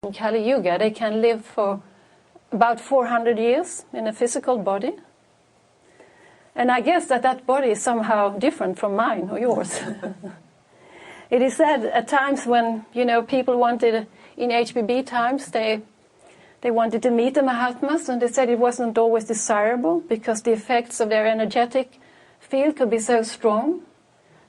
in Kali Yuga, they can live for about 400 years in a physical body. And I guess that body is somehow different from mine or yours. It is said at times when, people wanted, in HBB times, they wanted to meet the Mahatmas, and they said it wasn't always desirable because the effects of their energetic field could be so strong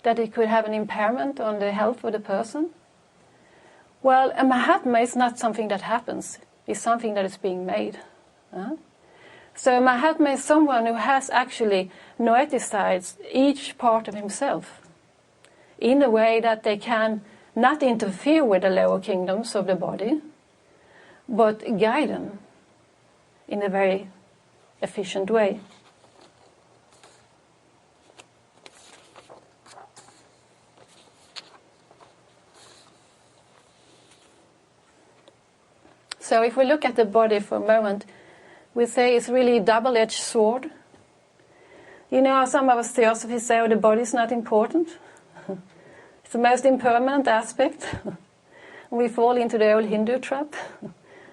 that it could have an impairment on the health of the person. Well, a Mahatma is not something that happens. It's something that is being made. So a Mahatma is someone who has actually noeticized each part of himself in a way that they can not interfere with the lower kingdoms of the body, but guide them in a very efficient way. So if we look at the body for a moment, we say it's really a double-edged sword. You know how some of us Theosophists say, the body is not important? It's the most impermanent aspect. We fall into the old Hindu trap.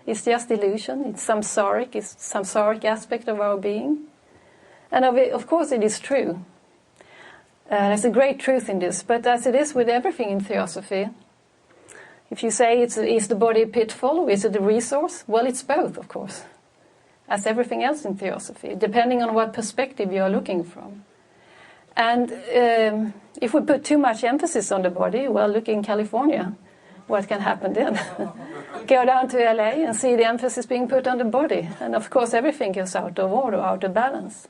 It's just illusion. It's samsaric aspect of our being. And of course it is true. There's a great truth in this. But as it is with everything in Theosophy, if you say is the body a pitfall or is it a resource? Well, it's both, of course. As everything else in Theosophy, depending on what perspective you are looking from. And if we put too much emphasis on the body, well, look in California, what can happen then? Go down to LA and see the emphasis being put on the body. And of course everything goes out of order, out of balance.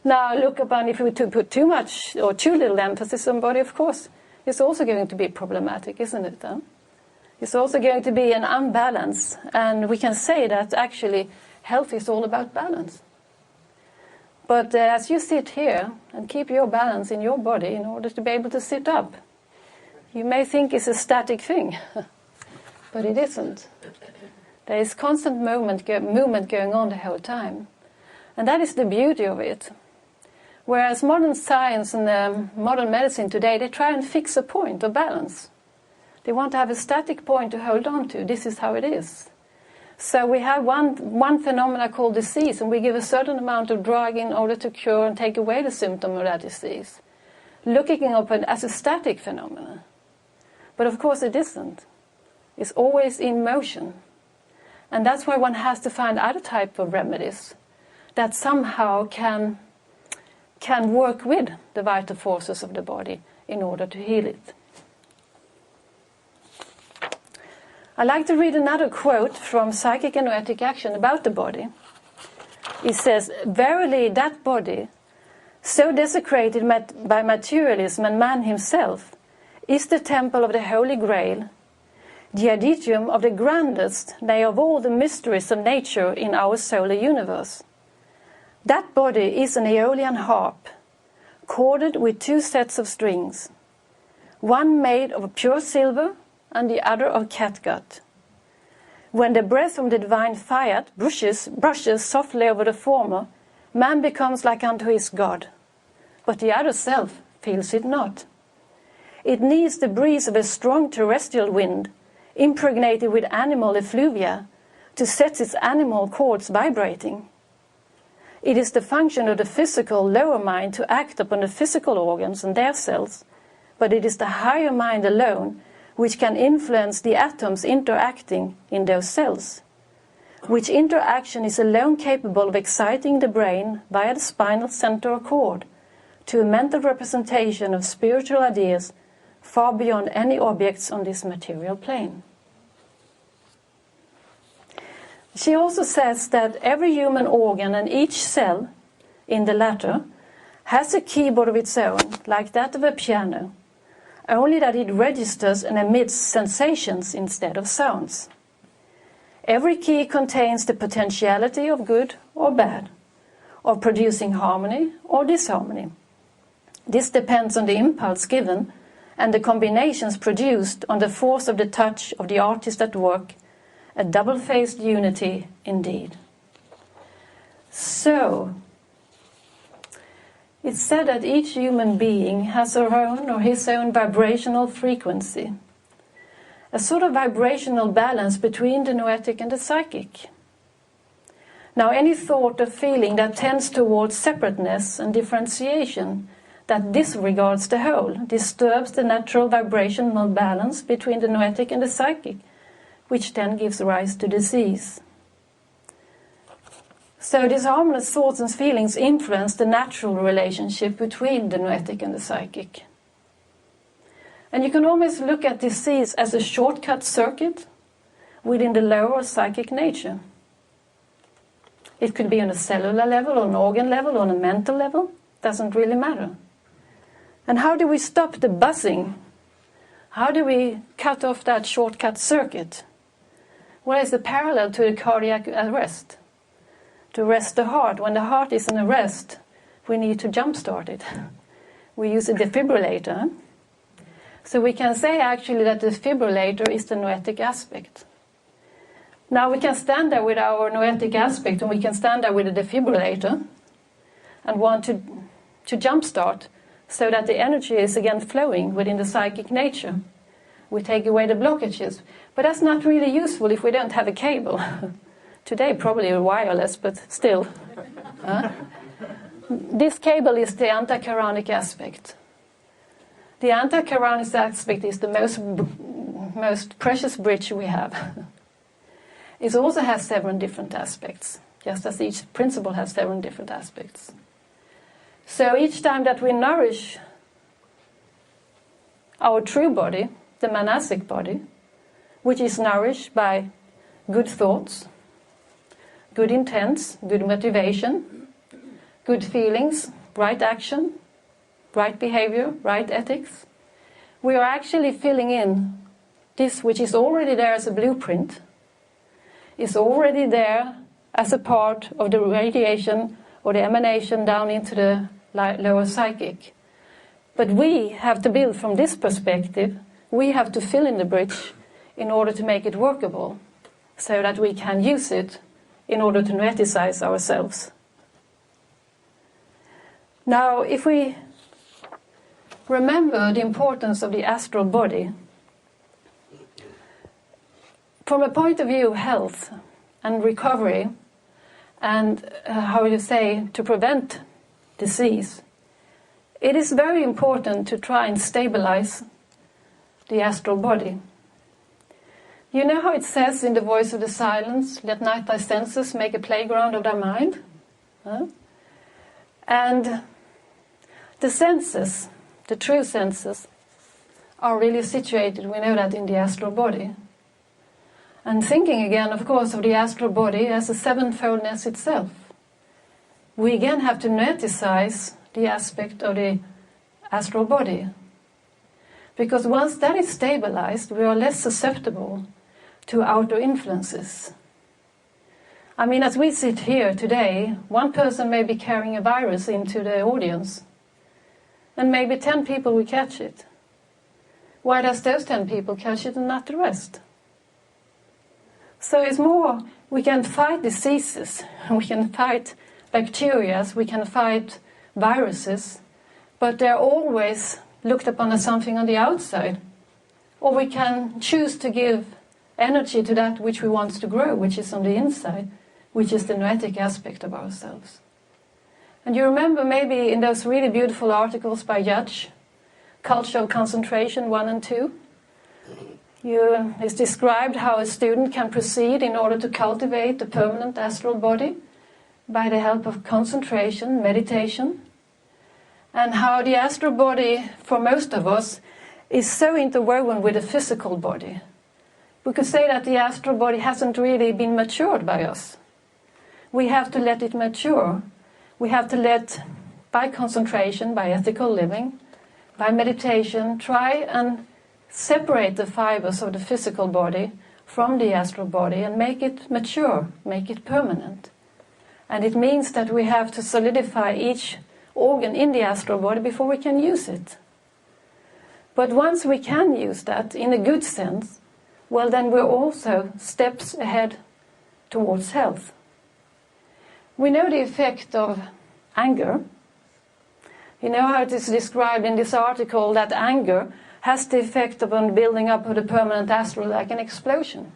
Now look upon if we put too much or too little emphasis on body, of course, it's also going to be problematic, isn't it? It's also going to be an unbalance. And we can say that actually health is all about balance. But as you sit here and keep your balance in your body in order to be able to sit up, you may think it's a static thing, but it isn't. There is constant movement going on the whole time. And that is the beauty of it. Whereas modern science and modern medicine today, they try and fix a point of balance. They want to have a static point to hold on to. This is how it is. So we have one phenomena called disease, and we give a certain amount of drug in order to cure and take away the symptom of that disease, looking upon it as a static phenomenon. But of course it isn't. It's always in motion. And that's why one has to find other type of remedies that somehow can work with the vital forces of the body in order to heal it. I'd like to read another quote from Psychic and Noetic Action about the body. It says, "Verily that body, so desecrated by materialism and man himself, is the temple of the Holy Grail, the aditium of the grandest, nay, of all the mysteries of nature in our solar universe. That body is an Aeolian harp, corded with 2 sets of strings, one made of pure silver and the other of catgut. When the breath from the divine fiat brushes softly over the former, man becomes like unto his God, but the other self feels it not. It needs the breeze of a strong terrestrial wind, impregnated with animal effluvia, to set its animal chords vibrating. It is the function of the physical lower mind to act upon the physical organs and their cells, but it is the higher mind alone which can influence the atoms interacting in those cells, which interaction is alone capable of exciting the brain via the spinal center or cord to a mental representation of spiritual ideas far beyond any objects on this material plane." She also says that every human organ and each cell in the latter has a keyboard of its own, like that of a piano, only that it registers and emits sensations instead of sounds. Every key contains the potentiality of good or bad, of producing harmony or disharmony. This depends on the impulse given and the combinations produced on the force of the touch of the artist at work, a double-faced unity indeed. So, it's said that each human being has her own or his own vibrational frequency. a sort of vibrational balance between the noetic and the psychic. Now, any thought or feeling that tends towards separateness and differentiation, that disregards the whole, disturbs the natural vibrational balance between the noetic and the psychic, which then gives rise to disease. So disharmonious thoughts and feelings influence the natural relationship between the noetic and the psychic. And you can almost look at disease as a shortcut circuit within the lower psychic nature. It could be on a cellular level, on an organ level, on a mental level. Doesn't really matter. And how do we stop the buzzing? How do we cut off that shortcut circuit? Well, it's a parallel to the cardiac arrest. To rest the heart. When the heart is in arrest, we need to jumpstart it. We use a defibrillator. So we can say actually that the defibrillator is the noetic aspect. Now we can stand there with our noetic aspect, and we can stand there with a defibrillator and want to jumpstart so that the energy is again flowing within the psychic nature. We take away the blockages. But that's not really useful if we don't have a cable. Today probably wireless, but still. This cable is the antichironic aspect. The antichironic aspect is the most precious bridge we have. It also has 7 different aspects, just as each principle has 7 different aspects. So each time that we nourish our true body, the manasic body, which is nourished by good thoughts, good intents, good motivation, good feelings, right action, right behavior, right ethics, we are actually filling in this which is already there as a blueprint, is already there as a part of the radiation or the emanation down into the lower psychic. But we have to build from this perspective. We have to fill in the bridge in order to make it workable, so that we can use it in order to noeticize ourselves. Now, if we remember the importance of the astral body, from a point of view of health and recovery, and to prevent disease, it is very important to try and stabilize the astral body. You know how it says in the voice of the silence, let not thy senses make a playground of thy mind? And the senses, the true senses, are really situated, we know that, in the astral body. And thinking again, of course, of the astral body as a sevenfoldness itself, we again have to noeticize the aspect of the astral body. Because once that is stabilized, we are less susceptible to outer influences. I mean, as we sit here today, one person may be carrying a virus into the audience, and maybe 10 people will catch it. Why does those 10 people catch it and not the rest? So it's more, we can fight diseases, we can fight bacteria, we can fight viruses, but they're always looked upon as something on the outside. Or we can choose to give energy to that which we want to grow, which is on the inside, which is the noetic aspect of ourselves. And you remember maybe in those really beautiful articles by Judge, Culture of Concentration 1 and 2, it's described how a student can proceed in order to cultivate the permanent astral body by the help of concentration, meditation, and how the astral body, for most of us, is so interwoven with the physical body. We could say that the astral body hasn't really been matured by us. We have to let it mature. We have to let, by concentration, by ethical living, by meditation, try and separate the fibers of the physical body from the astral body and make it mature, make it permanent. And it means that we have to solidify each organ in the astral body before we can use it. But once we can use that in a good sense, well, then we're also steps ahead towards health. We know the effect of anger. You know how it is described in this article that anger has the effect upon building up of the permanent astral like an explosion.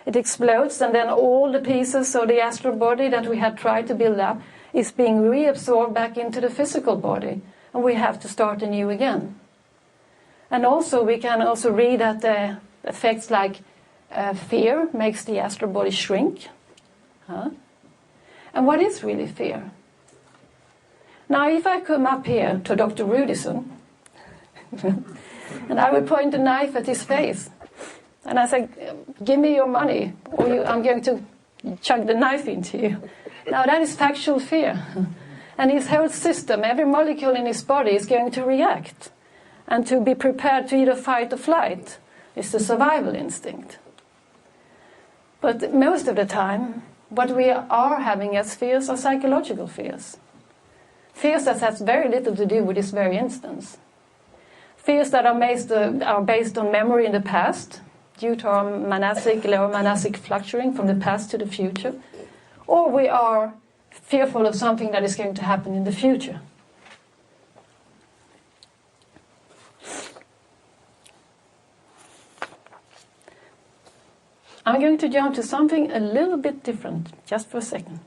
It explodes, and then all the pieces of the astral body that we had tried to build up is being reabsorbed back into the physical body, and we have to start anew again. And also we can also read that the effects like fear makes the astral body shrink. And what is really fear? Now if I come up here to Dr. Rudison and I would point a knife at his face and I say, give me your money or I'm going to chuck the knife into you. Now that is factual fear. And his whole system, every molecule in his body is going to react and to be prepared to either fight or flight. It's the survival instinct. But most of the time, what we are having as fears are psychological fears. Fears that has very little to do with this very instance. Fears that are based on memory in the past, due to our lower monastic fluctuating from the past to the future. Or we are fearful of something that is going to happen in the future. I'm going to jump to something a little bit different, just for a second.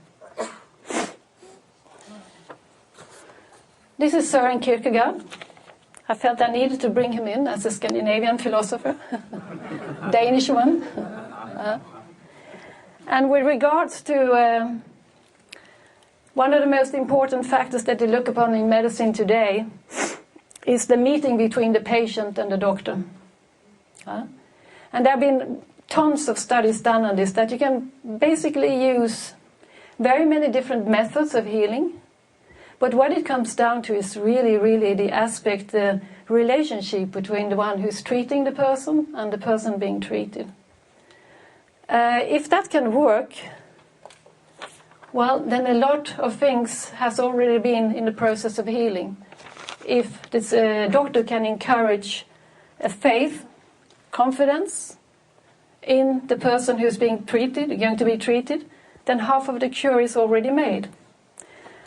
This is Søren Kierkegaard. I felt I needed to bring him in as a Scandinavian philosopher, Danish one. And with regards to one of the most important factors that they look upon in medicine today is the meeting between the patient and the doctor. And there have been tons of studies done on this, that you can basically use very many different methods of healing. But what it comes down to is really the aspect, the relationship between the one who's treating the person and the person being treated. If that can work, well, then a lot of things has already been in the process of healing. If this doctor can encourage a faith, confidence in the person who's being treated, going to be treated, then half of the cure is already made.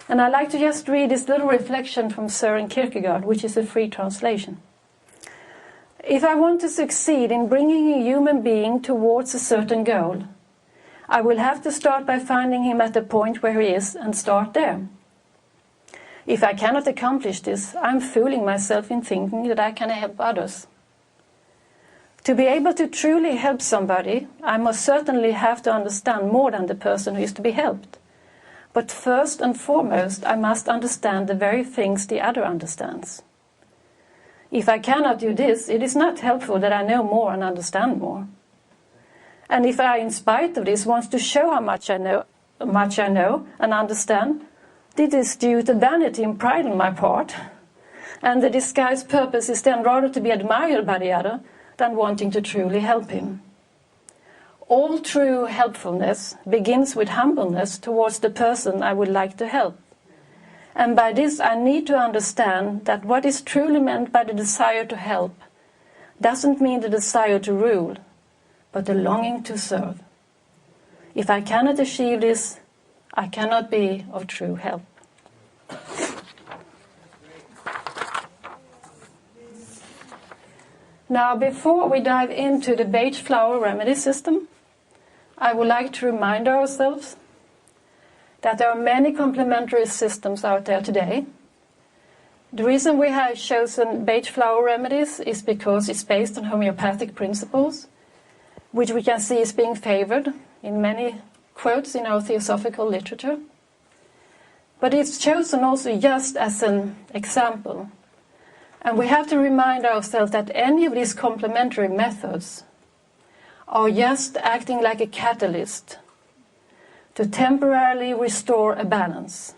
And I'd like to just read this little reflection from Søren Kierkegaard, which is a free translation. If I want to succeed in bringing a human being towards a certain goal, I will have to start by finding him at the point where he is and start there. If I cannot accomplish this, I'm fooling myself in thinking that I can help others. To be able to truly help somebody, I must certainly have to understand more than the person who is to be helped. But first and foremost, I must understand the very things the other understands. If I cannot do this, it is not helpful that I know more and understand more. And if I, in spite of this, want to show how much I know and understand, this is due to vanity and pride on my part, and the disguised purpose is then rather to be admired by the other than wanting to truly help him. All true helpfulness begins with humbleness towards the person I would like to help. And by this I need to understand that what is truly meant by the desire to help doesn't mean the desire to rule, but the longing to serve. If I cannot achieve this, I cannot be of true help. Now, before we dive into the Bach flower remedy system, I would like to remind ourselves that there are many complementary systems out there today. The reason we have chosen Bach flower remedies is because it's based on homeopathic principles, which we can see is being favored in many quotes in our Theosophical literature. But it's chosen also just as an example. And we have to remind ourselves that any of these complementary methods are just acting like a catalyst to temporarily restore a balance.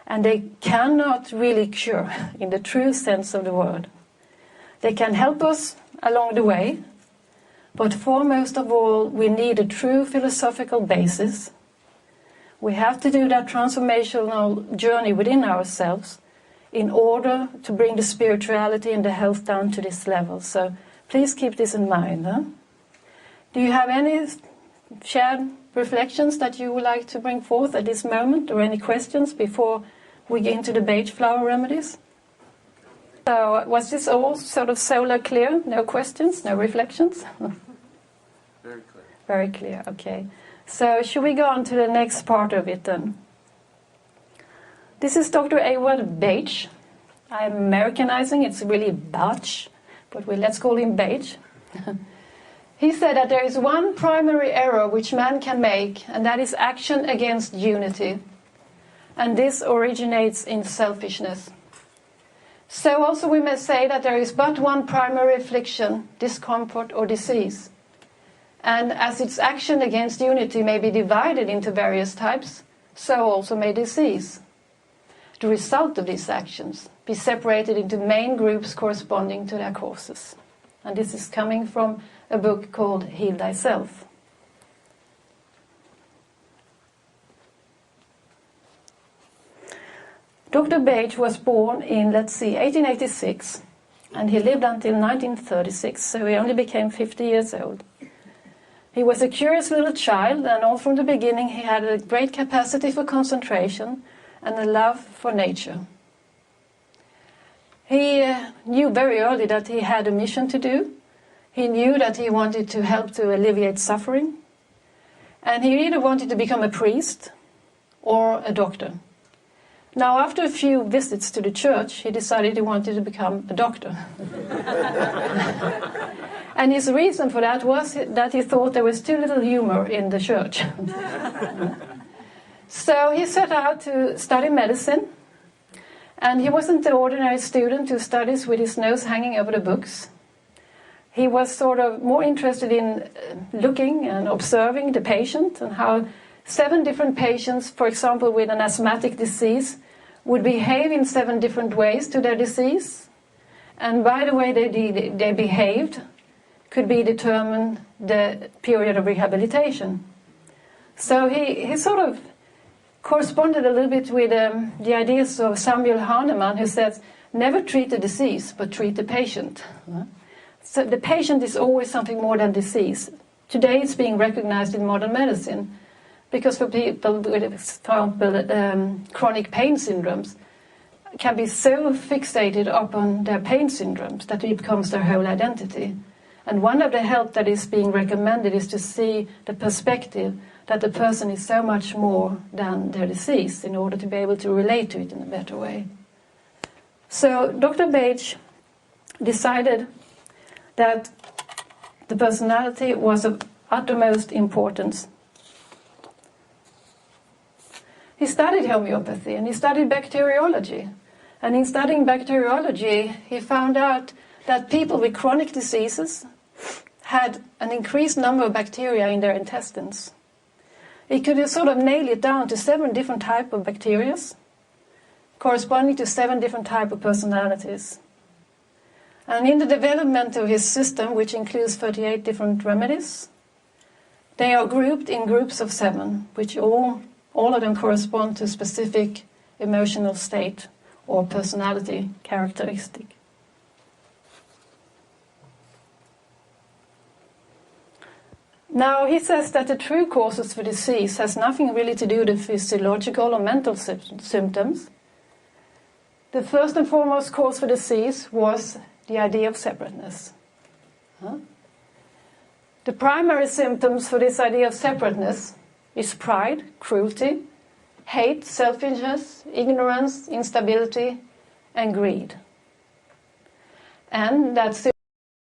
And they cannot really cure in the true sense of the word. They can help us along the way, but foremost of all, we need a true philosophical basis. We have to do that transformational journey within ourselves in order to bring the spirituality and the health down to this level. So please keep this in mind. Do you have any shared reflections that you would like to bring forth at this moment, or any questions before we get into the Bach flower remedies? So was this all sort of solar clear? No questions, no reflections? Very clear. Very clear, okay. So should we go on to the next part of it then? This is Dr. Bach. I'm Americanizing, it's really Bach, but let's call him Bach. He said that there is one primary error which man can make, and that is action against unity. And this originates in selfishness. So also we may say that there is but one primary affliction, discomfort or disease. And as its action against unity may be divided into various types, so also may disease. The result of these actions be separated into main groups corresponding to their causes. And this is coming from a book called Heal Thyself. Dr. Bach was born in, 1886, and he lived until 1936, so he only became 50 years old. He was a curious little child, and all from the beginning he had a great capacity for concentration and a love for nature. He knew very early that he had a mission to do. He knew that he wanted to help to alleviate suffering. And he either wanted to become a priest or a doctor. Now, after a few visits to the church, he decided he wanted to become a doctor. And his reason for that was that he thought there was too little humor in the church. So he set out to study medicine. And he wasn't the ordinary student who studies with his nose hanging over the books. He was sort of more interested in looking and observing the patient and how 7 different patients, for example, with an asthmatic disease, would behave in 7 different ways to their disease. And by the way they behaved could be determined the period of rehabilitation. So he sort of corresponded a little bit with the ideas of Samuel Hahnemann, who says, never treat the disease, but treat the patient. So the patient is always something more than disease. Today it's being recognized in modern medicine, because for people with, for example, chronic pain syndromes, can be so fixated upon their pain syndromes that it becomes their whole identity. And one of the help that is being recommended is to see the perspective that the person is so much more than their disease in order to be able to relate to it in a better way. So Dr. Bach decided that the personality was of uttermost importance. He studied homeopathy and he studied bacteriology. And in studying bacteriology, he found out that people with chronic diseases had an increased number of bacteria in their intestines. He could sort of nail it down to 7 different types of bacteria, corresponding to 7 different types of personalities. And in the development of his system, which includes 38 different remedies, they are grouped in groups of 7, which all of them correspond to a specific emotional state or personality characteristic. Now, he says that the true causes for disease has nothing really to do with physiological or mental symptoms. The first and foremost cause for disease was the idea of separateness. The primary symptoms for this idea of separateness is pride, cruelty, hate, selfishness, ignorance, instability, and greed. And that